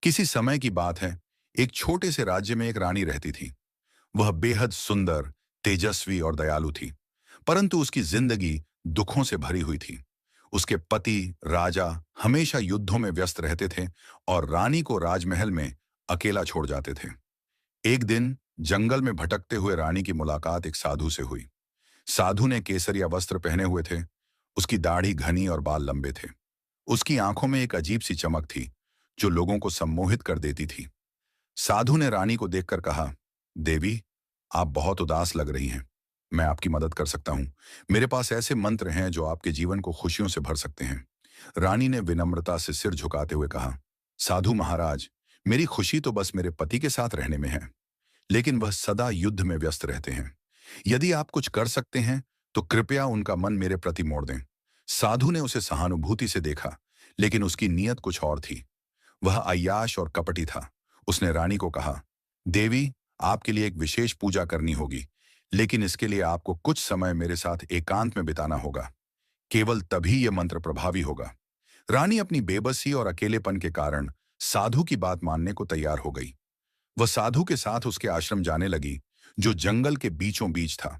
किसी समय की बात है। एक छोटे से राज्य में एक रानी रहती थी। वह बेहद सुंदर, तेजस्वी और दयालु थी, परंतु उसकी जिंदगी दुखों से भरी हुई थी। उसके पति राजा हमेशा युद्धों में व्यस्त रहते थे और रानी को राजमहल में अकेला छोड़ जाते थे। एक दिन जंगल में भटकते हुए रानी की मुलाकात एक साधु से हुई। साधु ने केसरिया वस्त्र पहने हुए थे। उसकी दाढ़ी घनी और बाल लंबे थे। उसकी आंखों में एक अजीब सी चमक थी जो लोगों को सम्मोहित कर देती थी। साधु ने रानी को देखकर कहा, देवी, आप बहुत उदास लग रही हैं। मैं आपकी मदद कर सकता हूं। मेरे पास ऐसे मंत्र हैं जो आपके जीवन को खुशियों से भर सकते हैं। रानी ने विनम्रता से सिर झुकाते हुए कहा, साधु महाराज, मेरी खुशी तो बस मेरे पति के साथ रहने में है, लेकिन वह सदा युद्ध में व्यस्त रहते हैं। यदि आप कुछ कर सकते हैं तो कृपया उनका मन मेरे प्रति मोड़ दें। साधु ने उसे सहानुभूति से देखा, लेकिन उसकी नीयत कुछ और थी। वह अय्याश और कपटी था। उसने रानी को कहा, देवी, आपके लिए एक विशेष पूजा करनी होगी, लेकिन इसके लिए आपको कुछ समय मेरे साथ एकांत में बिताना होगा। केवल तभी यह मंत्र प्रभावी होगा। रानी अपनी बेबसी और अकेलेपन के कारण साधु की बात मानने को तैयार हो गई। वह साधु के साथ उसके आश्रम जाने लगी, जो जंगल के बीचों बीच था।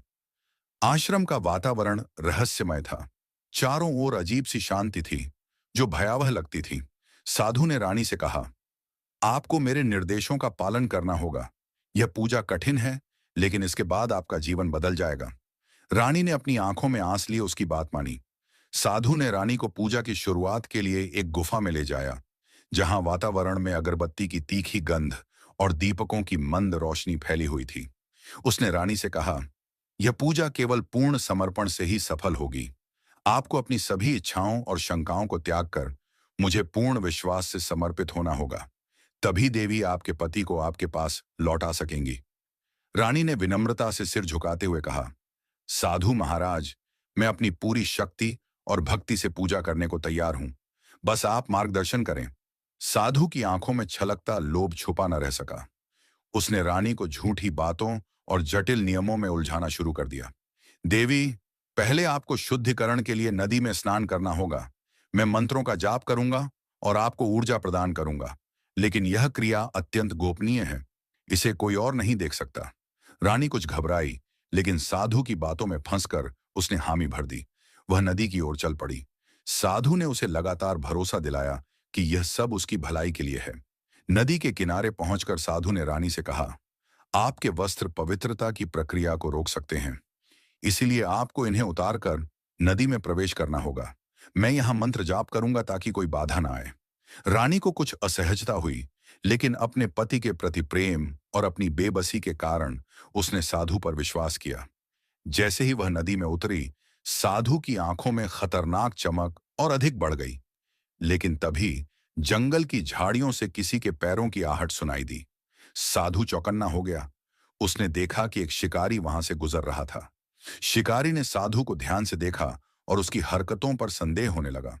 आश्रम का वातावरण रहस्यमय था। चारों ओर अजीब सी शांति थी, जो भयावह लगती थी। साधु ने रानी से कहा, आपको मेरे निर्देशों का पालन करना होगा। यह पूजा कठिन है, लेकिन इसके बाद आपका जीवन बदल जाएगा। रानी ने अपनी आंखों में आंस लिए उसकी बात मानी। साधु ने रानी को पूजा की शुरुआत के लिए एक गुफा में ले जाया, जहां वातावरण में अगरबत्ती की तीखी गंध और दीपकों की मंद रोशनी फैली हुई थी। उसने रानी से कहा, यह पूजा केवल पूर्ण समर्पण से ही सफल होगी। आपको अपनी सभी इच्छाओं और शंकाओं को त्याग कर मुझे पूर्ण विश्वास से समर्पित होना होगा। तभी देवी आपके पति को आपके पास लौटा सकेंगी। रानी ने विनम्रता से सिर झुकाते हुए कहा, साधु महाराज, मैं अपनी पूरी शक्ति और भक्ति से पूजा करने को तैयार हूं। बस आप मार्गदर्शन करें। साधु की आंखों में छलकता लोभ छुपा न रह सका। उसने रानी को झूठी बातों और जटिल नियमों में उलझाना शुरू कर दिया। देवी, पहले आपको शुद्धिकरण के लिए नदी में स्नान करना होगा। मैं मंत्रों का जाप करूंगा और आपको ऊर्जा प्रदान करूंगा, लेकिन यह क्रिया अत्यंत गोपनीय है। इसे कोई और नहीं देख सकता। रानी कुछ घबराई, लेकिन साधु की बातों में फंसकर उसने हामी भर दी। वह नदी की ओर चल पड़ी। साधु ने उसे लगातार भरोसा दिलाया कि यह सब उसकी भलाई के लिए है। नदी के किनारे पहुंचकर साधु ने रानी से कहा, आपके वस्त्र पवित्रता की प्रक्रिया को रोक सकते हैं, इसीलिए आपको इन्हें उतारकर नदी में प्रवेश करना होगा। मैं यहां मंत्र जाप करूंगा ताकि कोई बाधा ना आए। रानी को कुछ असहजता हुई, लेकिन अपने पति के प्रति प्रेम और अपनी बेबसी के कारण उसने साधु पर विश्वास किया। जैसे ही वह नदी में उतरी, साधु की आंखों में खतरनाक चमक और अधिक बढ़ गई। लेकिन तभी जंगल की झाड़ियों से किसी के पैरों की आहट सुनाई दी। साधु चौकन्ना हो गया। उसने देखा कि एक शिकारी वहां से गुजर रहा था। शिकारी ने साधु को ध्यान से देखा और उसकी हरकतों पर संदेह होने लगा।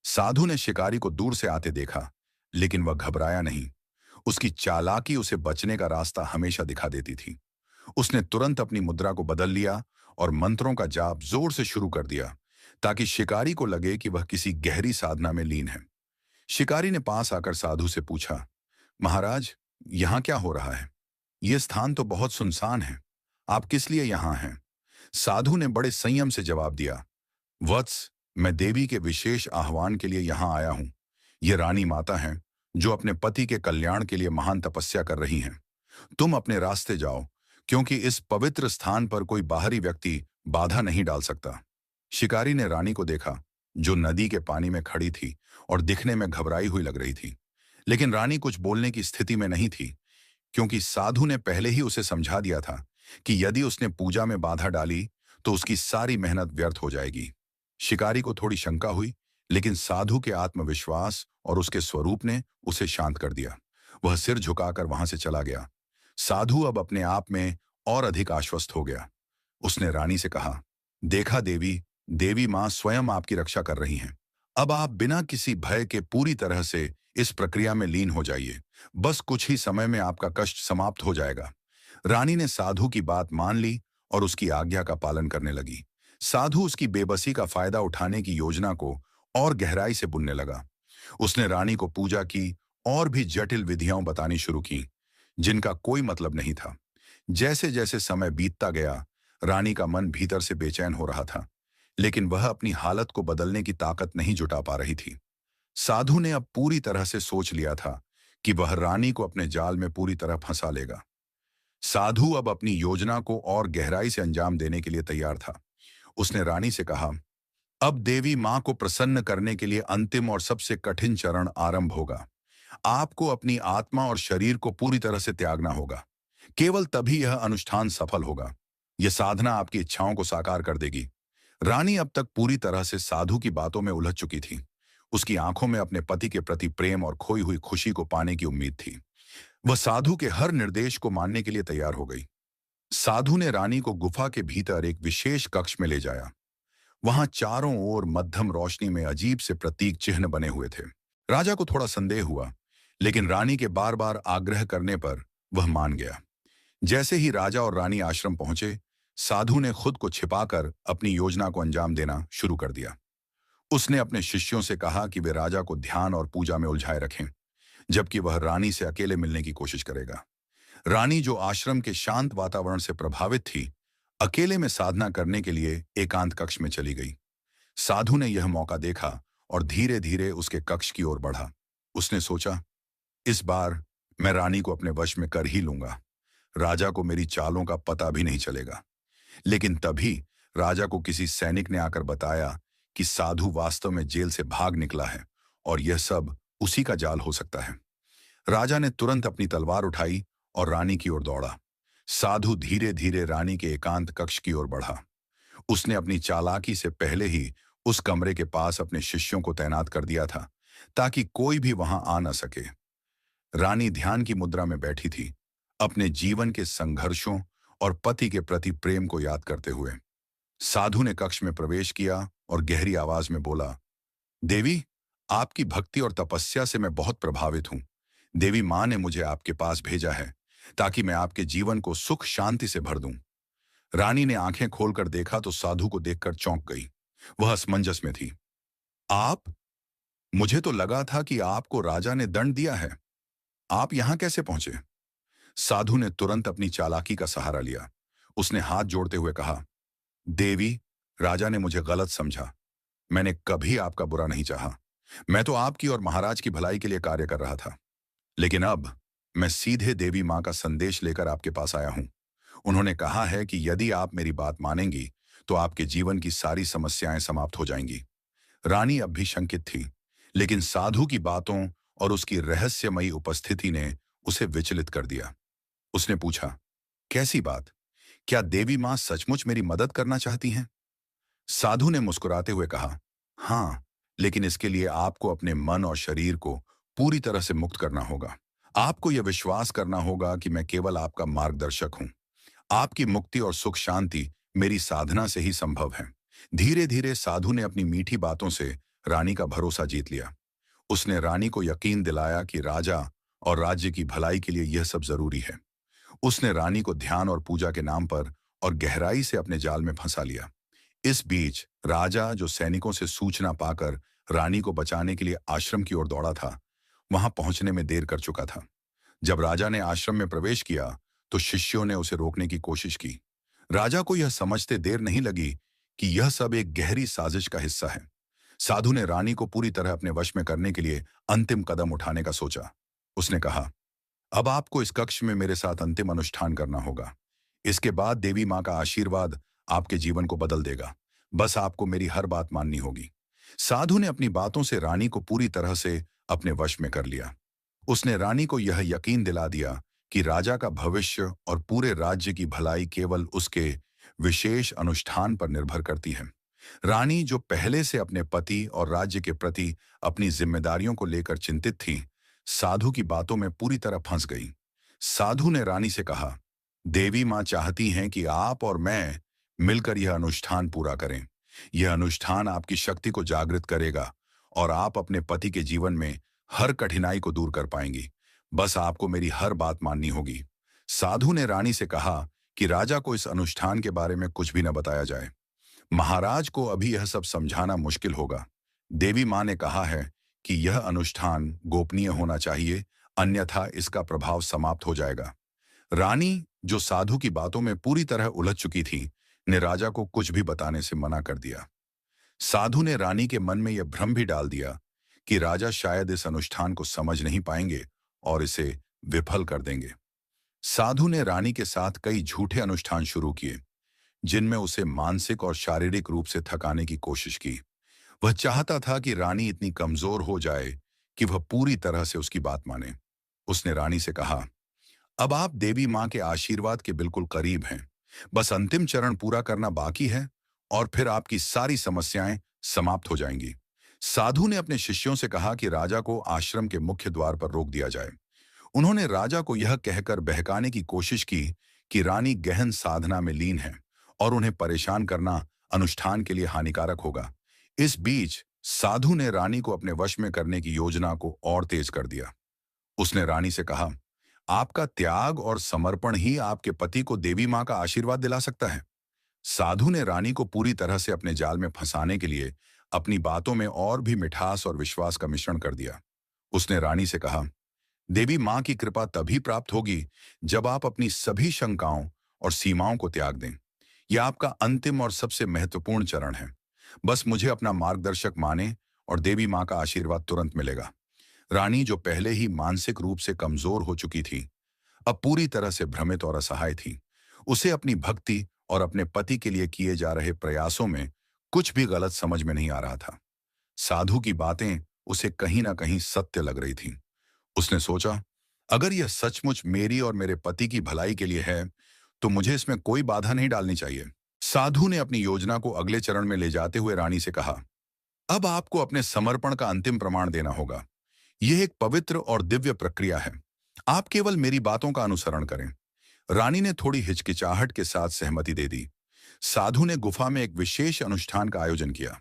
साधु ने शिकारी को दूर से आते देखा, लेकिन वह घबराया नहीं। उसकी चालाकी उसे बचने का रास्ता हमेशा दिखा देती थी। उसने तुरंत अपनी मुद्रा को बदल लिया और मंत्रों का जाप जोर से शुरू कर दिया, ताकि शिकारी को लगे कि वह किसी गहरी साधना में लीन है। शिकारी ने पास आकर साधु से पूछा, महाराज, यहां क्या हो रहा है? यह स्थान तो बहुत सुनसान है। आप किस लिए यहां हैं? साधु ने बड़े संयम से जवाब दिया, वत्स, मैं देवी के विशेष आह्वान के लिए यहां आया हूं। ये रानी माता हैं, जो अपने पति के कल्याण के लिए महान तपस्या कर रही हैं। तुम अपने रास्ते जाओ, क्योंकि इस पवित्र स्थान पर कोई बाहरी व्यक्ति बाधा नहीं डाल सकता। शिकारी ने रानी को देखा, जो नदी के पानी में खड़ी थी और दिखने में घबराई हुई लग रही थी। लेकिन रानी कुछ बोलने की स्थिति में नहीं थी, क्योंकि साधु ने पहले ही उसे समझा दिया था कि यदि उसने पूजा में बाधा डाली तो उसकी सारी मेहनत व्यर्थ हो जाएगी। शिकारी को थोड़ी शंका हुई, लेकिन साधु के आत्मविश्वास और उसके स्वरूप ने उसे शांत कर दिया। वह सिर झुकाकर वहां से चला गया। साधु अब अपने आप में और अधिक आश्वस्त हो गया। उसने रानी से कहा, देखा देवी, देवी मां स्वयं आपकी रक्षा कर रही हैं। अब आप बिना किसी भय के पूरी तरह से इस प्रक्रिया में लीन हो जाइए। बस कुछ ही समय में आपका कष्ट समाप्त हो जाएगा। रानी ने साधु की बात मान ली और उसकी आज्ञा का पालन करने लगी। साधु उसकी बेबसी का फायदा उठाने की योजना को और गहराई से बुनने लगा। उसने रानी को पूजा की और भी जटिल विधियां बतानी शुरू की, जिनका कोई मतलब नहीं था। जैसे जैसे समय बीतता गया, रानी का मन भीतर से बेचैन हो रहा था, लेकिन वह अपनी हालत को बदलने की ताकत नहीं जुटा पा रही थी। साधु ने अब पूरी तरह से सोच लिया था कि वह रानी को अपने जाल में पूरी तरह फंसा लेगा। साधु अब अपनी योजना को और गहराई से अंजाम देने के लिए तैयार था। उसने रानी से कहा, अब देवी मां को प्रसन्न करने के लिए अंतिम और सबसे कठिन चरण आरंभ होगा। आपको अपनी आत्मा और शरीर को पूरी तरह से त्यागना होगा। केवल तभी यह अनुष्ठान सफल होगा। यह साधना आपकी इच्छाओं को साकार कर देगी। रानी अब तक पूरी तरह से साधु की बातों में उलझ चुकी थी। उसकी आंखों में अपने पति के प्रति प्रेम और खोई हुई खुशी को पाने की उम्मीद थी। वह साधु के हर निर्देश को मानने के लिए तैयार हो गई। साधु ने रानी को गुफा के भीतर एक विशेष कक्ष में ले जाया। वहां चारों ओर मध्यम रोशनी में अजीब से प्रतीक चिन्ह बने हुए थे। राजा को थोड़ा संदेह हुआ, लेकिन रानी के बार बार आग्रह करने पर वह मान गया। जैसे ही राजा और रानी आश्रम पहुंचे, साधु ने खुद को छिपाकर अपनी योजना को अंजाम देना शुरू कर दिया। उसने अपने शिष्यों से कहा कि वे राजा को ध्यान और पूजा में उलझाए रखें, जबकि वह रानी से अकेले मिलने की कोशिश करेगा। रानी, जो आश्रम के शांत वातावरण से प्रभावित थी, अकेले में साधना करने के लिए एकांत कक्ष में चली गई। साधु ने यह मौका देखा और धीरे धीरे उसके कक्ष की ओर बढ़ा। उसने सोचा, इस बार मैं रानी को अपने वश में कर ही लूंगा। राजा को मेरी चालों का पता भी नहीं चलेगा। लेकिन तभी राजा को किसी सैनिक ने आकर बताया कि साधु वास्तव में जेल से भाग निकला है और यह सब उसी का जाल हो सकता है। राजा ने तुरंत अपनी तलवार उठाई और रानी की ओर दौड़ा। साधु धीरे धीरे रानी के एकांत कक्ष की ओर बढ़ा। उसने अपनी चालाकी से पहले ही उस कमरे के पास अपने शिष्यों को तैनात कर दिया था, ताकि कोई भी वहां आ न सके। रानी ध्यान की मुद्रा में बैठी थी, अपने जीवन के संघर्षों और पति के प्रति प्रेम को याद करते हुए। साधु ने कक्ष में प्रवेश किया और गहरी आवाज में बोला, देवी, आपकी भक्ति और तपस्या से मैं बहुत प्रभावित हूं। देवी मां ने मुझे आपके पास भेजा है ताकि मैं आपके जीवन को सुख शांति से भर दूं। रानी ने आंखें खोलकर देखा तो साधु को देखकर चौंक गई। वह असमंजस में थी। आप? मुझे तो लगा था कि आपको राजा ने दंड दिया है। आप यहां कैसे पहुंचे? साधु ने तुरंत अपनी चालाकी का सहारा लिया। उसने हाथ जोड़ते हुए कहा, देवी, राजा ने मुझे गलत समझा। मैंने कभी आपका बुरा नहीं चाहा। मैं तो आपकी और महाराज की भलाई के लिए कार्य कर रहा था। लेकिन अब मैं सीधे देवी मां का संदेश लेकर आपके पास आया हूं। उन्होंने कहा है कि यदि आप मेरी बात मानेंगी तो आपके जीवन की सारी समस्याएं समाप्त हो जाएंगी। रानी अब भी शंकित थी, लेकिन साधु की बातों और उसकी रहस्यमयी उपस्थिति ने उसे विचलित कर दिया। उसने पूछा, कैसी बात? क्या देवी मां सचमुच मेरी मदद करना चाहती हैं? साधु ने मुस्कुराते हुए कहा, हाँ, लेकिन इसके लिए आपको अपने मन और शरीर को पूरी तरह से मुक्त करना होगा। आपको यह विश्वास करना होगा कि मैं केवल आपका मार्गदर्शक हूं। आपकी मुक्ति और सुख शांति मेरी साधना से ही संभव है। धीरे धीरे साधु ने अपनी मीठी बातों से रानी का भरोसा जीत लिया। उसने रानी को यकीन दिलाया कि राजा और राज्य की भलाई के लिए यह सब जरूरी है। उसने रानी को ध्यान और पूजा के नाम पर और गहराई से अपने जाल में फंसा लिया। इस बीच राजा, जो सैनिकों से सूचना पाकर रानी को बचाने के लिए आश्रम की ओर दौड़ा था, वहां पहुंचने में देर कर चुका था। जब राजा ने आश्रम में प्रवेश किया तो शिष्यों ने उसे रोकने की कोशिश की। राजा को यह समझते देर नहीं लगी कि यह सब एक गहरी साजिश का हिस्सा है। साधु ने रानी को पूरी तरह अपने वश में करने के लिए अंतिम कदम उठाने का सोचा। उसने कहा, अब आपको इस कक्ष में मेरे साथ अंतिम अनुष्ठान करना होगा। इसके बाद देवी मां का आशीर्वाद आपके जीवन को बदल देगा। बस आपको मेरी हर बात माननी होगी। साधु ने अपनी बातों से रानी को पूरी तरह से अपने वश में कर लिया। उसने रानी को यह यकीन दिला दिया कि राजा का भविष्य और पूरे राज्य की भलाई केवल उसके विशेष अनुष्ठान पर निर्भर करती है। रानी, जो पहले से अपने पति और राज्य के प्रति अपनी जिम्मेदारियों को लेकर चिंतित थी, साधु की बातों में पूरी तरह फंस गई। साधु ने रानी से कहा, देवी मां चाहती हैं कि आप और मैं मिलकर यह अनुष्ठान पूरा करें। यह अनुष्ठान आपकी शक्ति को जागृत करेगा और आप अपने पति के जीवन में हर कठिनाई को दूर कर पाएंगी। बस आपको मेरी हर बात माननी होगी। साधु ने रानी से कहा कि राजा को इस अनुष्ठान के बारे में कुछ भी न बताया जाए। महाराज को अभी यह सब समझाना मुश्किल होगा। देवी मां ने कहा है कि यह अनुष्ठान गोपनीय होना चाहिए, अन्यथा इसका प्रभाव समाप्त हो जाएगा। रानी, जो साधु की बातों में पूरी तरह उलझ चुकी थी, ने राजा को कुछ भी बताने से मना कर दिया। साधु ने रानी के मन में यह भ्रम भी डाल दिया कि राजा शायद इस अनुष्ठान को समझ नहीं पाएंगे और इसे विफल कर देंगे। साधु ने रानी के साथ कई झूठे अनुष्ठान शुरू किए, जिनमें उसे मानसिक और शारीरिक रूप से थकाने की कोशिश की। वह चाहता था कि रानी इतनी कमजोर हो जाए कि वह पूरी तरह से उसकी बात माने। उसने रानी से कहा, अब आप देवी मां के आशीर्वाद के बिल्कुल करीब हैं। बस अंतिम चरण पूरा करना बाकी है और फिर आपकी सारी समस्याएं समाप्त हो जाएंगी। साधु ने अपने शिष्यों से कहा कि राजा को आश्रम के मुख्य द्वार पर रोक दिया जाए। उन्होंने राजा को यह कहकर बहकाने की कोशिश की कि रानी गहन साधना में लीन है और उन्हें परेशान करना अनुष्ठान के लिए हानिकारक होगा। इस बीच साधु ने रानी को अपने वश में करने की योजना को और तेज कर दिया। उसने रानी से कहा, आपका त्याग और समर्पण ही आपके पति को देवी मां का आशीर्वाद दिला सकता है। साधु ने रानी को पूरी तरह से अपने जाल में फंसाने के लिए अपनी बातों में और भी मिठास और विश्वास का मिश्रण कर दिया। उसने रानी से कहा, देवी मां की कृपा तभी प्राप्त होगी जब आप अपनी सभी शंकाओं और सीमाओं को त्याग दें। यह आपका अंतिम और सबसे महत्वपूर्ण चरण है। बस मुझे अपना मार्गदर्शक माने और देवी मां का आशीर्वाद तुरंत मिलेगा। रानी, जो पहले ही मानसिक रूप से कमजोर हो चुकी थी, अब पूरी तरह से भ्रमित और असहाय थी। उसे अपनी भक्ति और अपने पति के लिए किए जा रहे प्रयासों में कुछ भी गलत समझ में नहीं आ रहा था। साधु की बातें उसे कहीं ना कहीं सत्य लग रही थीं। उसने सोचा, अगर यह सचमुच मेरी और मेरे पति की भलाई के लिए है, तो मुझे इसमें कोई बाधा नहीं डालनी चाहिए। साधु ने अपनी योजना को अगले चरण में ले जाते हुए रानी से कहा, अब आपको अपने समर्पण का अंतिम प्रमाण देना होगा। यह एक पवित्र और दिव्य प्रक्रिया है। आप केवल मेरी बातों का अनुसरण करें। रानी ने थोड़ी हिचकिचाहट के साथ सहमति दे दी। साधु ने गुफा में एक विशेष अनुष्ठान का आयोजन किया।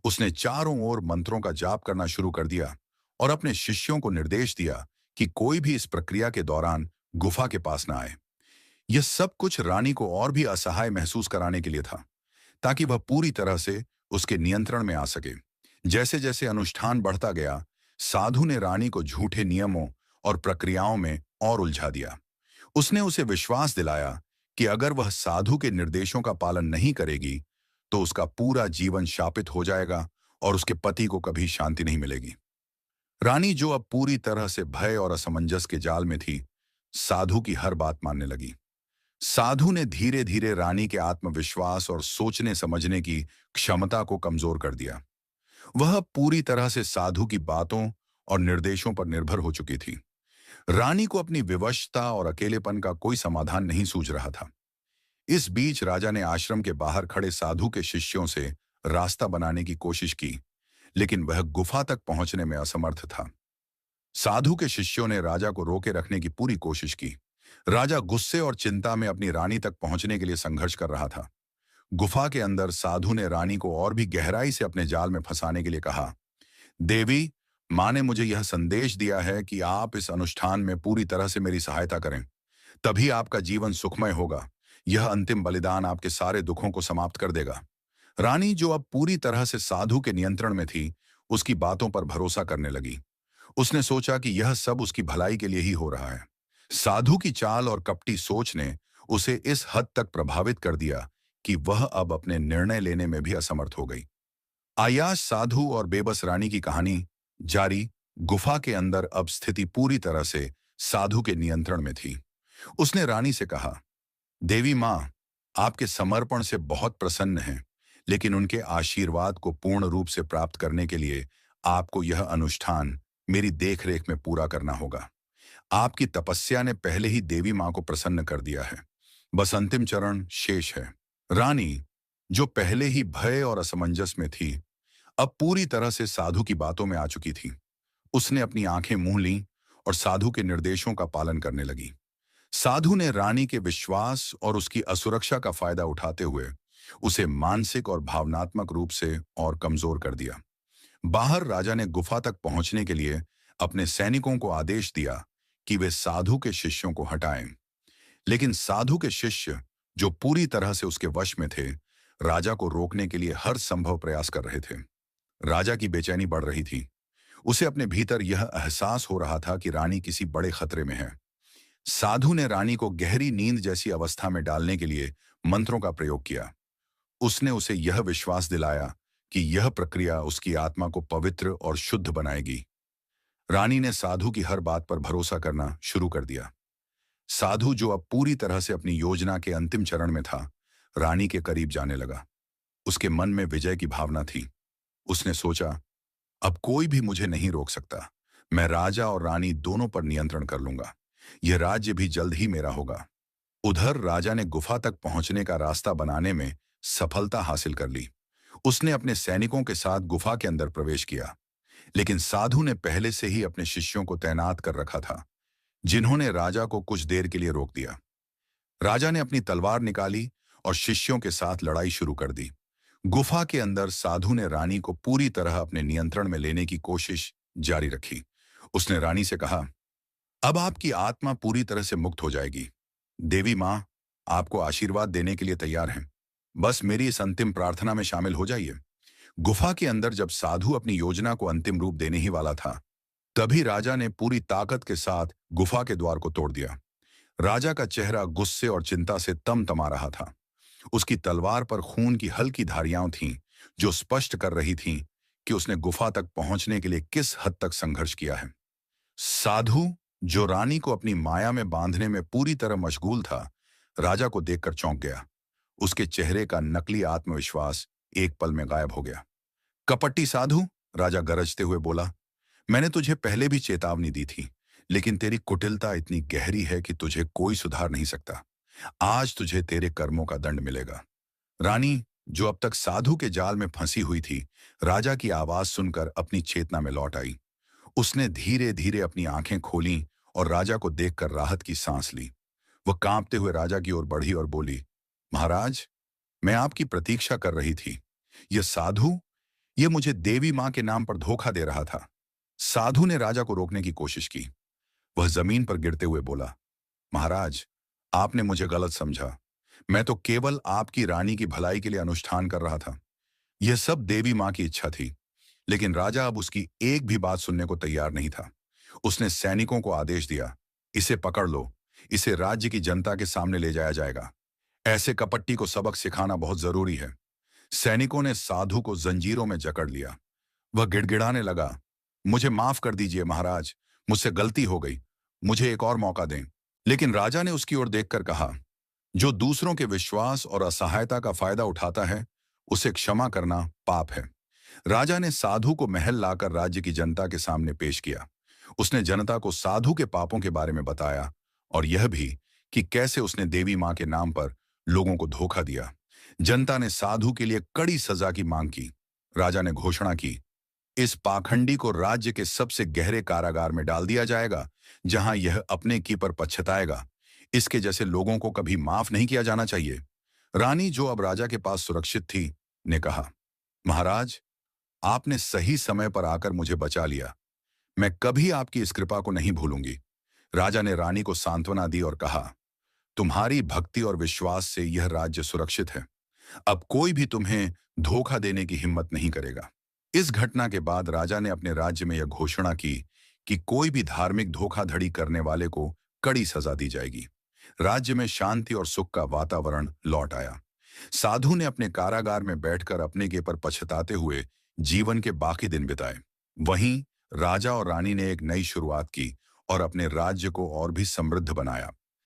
उसने चारों ओर मंत्रों का जाप करना शुरू कर दिया और अपने शिष्यों को निर्देश दिया कि कोई भी इस प्रक्रिया के दौरान गुफा के पास न आए। यह सब कुछ रानी को और भी असहाय महसूस कराने के लिए था, ताकि वह पूरी तरह से उसके नियंत्रण में आ सके। जैसे जैसे अनुष्ठान बढ़ता गया, साधु ने रानी को झूठे नियमों और प्रक्रियाओं में और उलझा दिया। उसने उसे विश्वास दिलाया कि अगर वह साधु के निर्देशों का पालन नहीं करेगी, तो उसका पूरा जीवन शापित हो जाएगा और उसके पति को कभी शांति नहीं मिलेगी। रानी, जो अब पूरी तरह से भय और असमंजस के जाल में थी, साधु की हर बात मानने लगी। साधु ने धीरे धीरे रानी के आत्मविश्वास और सोचने समझने की क्षमता को कमजोर कर दिया। वह पूरी तरह से साधु की बातों और निर्देशों पर निर्भर हो चुकी थी। रानी को अपनी विवशता और अकेलेपन का कोई समाधान नहीं सूझ रहा था। इस बीच राजा ने आश्रम के बाहर खड़े साधु के शिष्यों से रास्ता बनाने की कोशिश की, लेकिन वह गुफा तक पहुंचने में असमर्थ था। साधु के शिष्यों ने राजा को रोके रखने की पूरी कोशिश की। राजा गुस्से और चिंता में अपनी रानी तक पहुंचने के लिए संघर्ष कर रहा था। गुफा के अंदर साधु ने रानी को और भी गहराई से अपने जाल में फंसाने के लिए कहा, देवी मां ने मुझे यह संदेश दिया है कि आप इस अनुष्ठान में पूरी तरह से मेरी सहायता करें, तभी आपका जीवन सुखमय होगा। यह अंतिम बलिदान आपके सारे दुखों को समाप्त कर देगा। रानी, जो अब पूरी तरह से साधु के नियंत्रण में थी, उसकी बातों पर भरोसा करने लगी। उसने सोचा कि यह सब उसकी भलाई के लिए ही हो रहा है। साधु की चाल और कपटी सोच ने उसे इस हद तक प्रभावित कर दिया कि वह अब अपने निर्णय लेने में भी असमर्थ हो गई। अय्याश साधु और बेबस रानी की कहानी जारी। गुफा के अंदर अब स्थिति पूरी तरह से साधु के नियंत्रण में थी। उसने रानी से कहा, देवी मां आपके समर्पण से बहुत प्रसन्न हैं, लेकिन उनके आशीर्वाद को पूर्ण रूप से प्राप्त करने के लिए आपको यह अनुष्ठान मेरी देखरेख में पूरा करना होगा। आपकी तपस्या ने पहले ही देवी मां को प्रसन्न कर दिया है। बस अंतिम चरण शेष है। रानी, जो पहले ही भय और असमंजस में थी, अब पूरी तरह से साधु की बातों में आ चुकी थी। उसने अपनी आंखें मूंद लीं और साधु के निर्देशों का पालन करने लगी। साधु ने रानी के विश्वास और उसकी असुरक्षा का फायदा उठाते हुए उसे मानसिक और भावनात्मक रूप से और कमजोर कर दिया। बाहर राजा ने गुफा तक पहुंचने के लिए अपने सैनिकों को आदेश दिया कि वे साधु के शिष्यों को हटाएं। लेकिन साधु के शिष्य, जो पूरी तरह से उसके वश में थे, राजा को रोकने के लिए हर संभव प्रयास कर रहे थे। राजा की बेचैनी बढ़ रही थी। उसे अपने भीतर यह एहसास हो रहा था कि रानी किसी बड़े खतरे में है। साधु ने रानी को गहरी नींद जैसी अवस्था में डालने के लिए मंत्रों का प्रयोग किया। उसने उसे यह विश्वास दिलाया कि यह प्रक्रिया उसकी आत्मा को पवित्र और शुद्ध बनाएगी। रानी ने साधु की हर बात पर भरोसा करना शुरू कर दिया। साधु, जो अब पूरी तरह से अपनी योजना के अंतिम चरण में था, रानी के करीब जाने लगा। उसके मन में विजय की भावना थी। उसने सोचा, अब कोई भी मुझे नहीं रोक सकता। मैं राजा और रानी दोनों पर नियंत्रण कर लूंगा। यह राज्य भी जल्द ही मेरा होगा। उधर राजा ने गुफा तक पहुंचने का रास्ता बनाने में सफलता हासिल कर ली। उसने अपने सैनिकों के साथ गुफा के अंदर प्रवेश किया, लेकिन साधु ने पहले से ही अपने शिष्यों को तैनात कर रखा था, जिन्होंने राजा को कुछ देर के लिए रोक दिया। राजा ने अपनी तलवार निकाली और शिष्यों के साथ लड़ाई शुरू कर दी। गुफा के अंदर साधु ने रानी को पूरी तरह अपने नियंत्रण में लेने की कोशिश जारी रखी। उसने रानी से कहा, अब आपकी आत्मा पूरी तरह से मुक्त हो जाएगी। देवी मां आपको आशीर्वाद देने के लिए तैयार हैं। बस मेरी इस अंतिम प्रार्थना में शामिल हो जाइए। गुफा के अंदर जब साधु अपनी योजना को अंतिम रूप देने ही वाला था, तभी राजा ने पूरी ताकत के साथ गुफा के द्वार को तोड़ दिया। राजा का चेहरा गुस्से और चिंता से तमतमा रहा था। उसकी तलवार पर खून की हल्की धारियां थीं, जो स्पष्ट कर रही थीं कि उसने गुफा तक पहुंचने के लिए किस हद तक संघर्ष किया है। साधु, जो रानी को अपनी माया में बांधने में पूरी तरह मशगूल था, राजा को देखकर चौंक गया। उसके चेहरे का नकली आत्मविश्वास एक पल में गायब हो गया। कपटी साधु, राजा गरजते हुए बोला, मैंने तुझे पहले भी चेतावनी दी थी, लेकिन तेरी कुटिलता इतनी गहरी है कि तुझे कोई सुधार नहीं सकता। आज तुझे तेरे कर्मों का दंड मिलेगा। रानी, जो अब तक साधु के जाल में फंसी हुई थी, राजा की आवाज सुनकर अपनी चेतना में लौट आई। उसने धीरे धीरे अपनी आंखें खोलीं और राजा को देखकर राहत की सांस ली। वह कांपते हुए राजा की ओर बढ़ी और बोली, महाराज, मैं आपकी प्रतीक्षा कर रही थी। यह साधु, यह मुझे देवी मां के नाम पर धोखा दे रहा था। साधु ने राजा को रोकने की कोशिश की। वह जमीन पर गिरते हुए बोला, महाराज, आपने मुझे गलत समझा। मैं तो केवल आपकी रानी की भलाई के लिए अनुष्ठान कर रहा था। यह सब देवी मां की इच्छा थी। लेकिन राजा अब उसकी एक भी बात सुनने को तैयार नहीं था। उसने सैनिकों को आदेश दिया, इसे पकड़ लो। इसे राज्य की जनता के सामने ले जाया जाएगा। ऐसे कपट्टी को सबक सिखाना बहुत जरूरी है। सैनिकों ने साधु को जंजीरों में जकड़ लिया। वह गिड़गिड़ाने लगा, मुझे माफ कर दीजिए महाराज, मुझसे गलती हो गई। मुझे एक और मौका दें। लेकिन राजा ने उसकी ओर देखकर कहा, जो दूसरों के विश्वास और असहायता का फायदा उठाता है, उसे क्षमा करना पाप है। राजा ने साधु को महल लाकर राज्य की जनता के सामने पेश किया। उसने जनता को साधु के पापों के बारे में बताया और यह भी कि कैसे उसने देवी मां के नाम पर लोगों को धोखा दिया। जनता ने साधु के लिए कड़ी सजा की मांग की। राजा ने घोषणा की, इस पाखंडी को राज्य के सबसे गहरे कारागार में डाल दिया जाएगा, जहां यह अपने की पर पछताएगा। इसके जैसे लोगों को कभी माफ नहीं किया जाना चाहिए। रानी, जो अब राजा के पास सुरक्षित थी, ने कहा, महाराज, आपने सही समय पर आकर मुझे बचा लिया। मैं कभी आपकी इस कृपा को नहीं भूलूंगी। राजा ने रानी को सांत्वना दी और कहा, तुम्हारी भक्ति और विश्वास से यह राज्य सुरक्षित है। अब कोई भी तुम्हें धोखा देने की हिम्मत नहीं करेगा। इस घटना के बाद राजा ने अपने राज्य में यह घोषणा की कि कोई भी धार्मिक धोखाधड़ी करने वाले को कड़ी सजा दी जाएगी। राज्य में शांति और सुख का वातावरण लौट आया। साधु ने अपने कारागार में बैठकर अपने के पर पछताते हुए जीवन के बाकी दिन बिताए। वहीं राजा और रानी ने एक नई शुरुआत की और अपने राज्य को और भी समृद्ध बनाया।